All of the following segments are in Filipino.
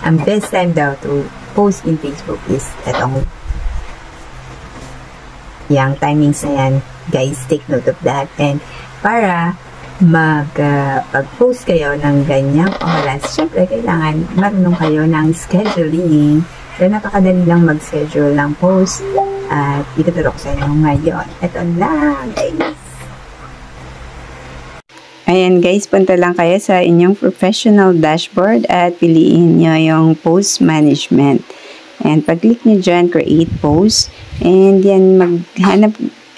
ang best time daw to post in Facebook is etong yung timings na yan. Guys, take note of that. And para pag-post kayo ng ganyang oras, syempre, kailangan marunong kayo ng scheduling. So, napakadali lang mag-schedule ng post at ituturo ko sa inyo ngayon. Ito lang, guys. Ayan guys, punta lang kayo sa inyong professional dashboard at piliin nyo yung post management. And pag-click nyo dyan, create post. And yan,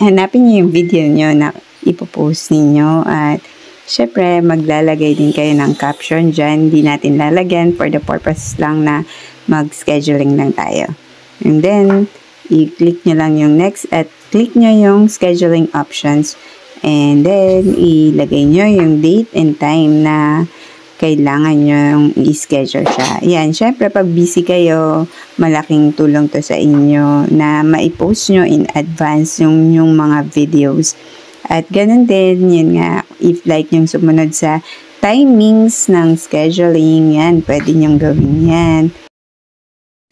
hanapin nyo yung video nyo na ipopost ninyo. At syempre, maglalagay din kayo ng caption dyan. Hindi natin lalagyan for the purpose lang na mag-scheduling lang tayo. And then, i-click nyo lang yung next at click nyo yung scheduling options. And then, ilagay nyo yung date and time na kailangan nyo yung i-schedule siya. Yan, syempre pag busy kayo, malaking tulong to sa inyo na maipost nyo in advance yung mga videos. At ganun din, yun nga, if like yung sumunod sa timings ng scheduling, yan, pwede nyong gawin yan.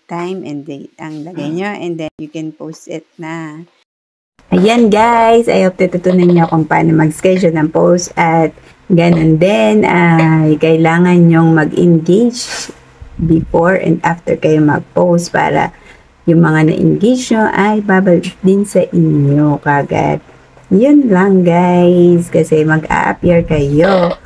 Time and date ang lagay nyo and then you can post it na. Ayan guys, I hope tututunan nyo kung paano mag-schedule ng post at ganun din ay kailangan nyong mag-engage before and after kayo mag-post para yung mga na-engage nyo ay babalik din sa inyo kagad. Yun lang guys, kasi mag-a-appear kayo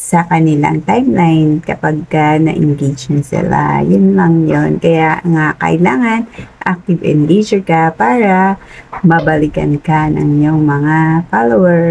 sa kanilang timeline kapag na-engage nyo sila. Yun lang yun. Kaya nga kailangan active and leisure ka para mabalikan ka ng iyong mga followers.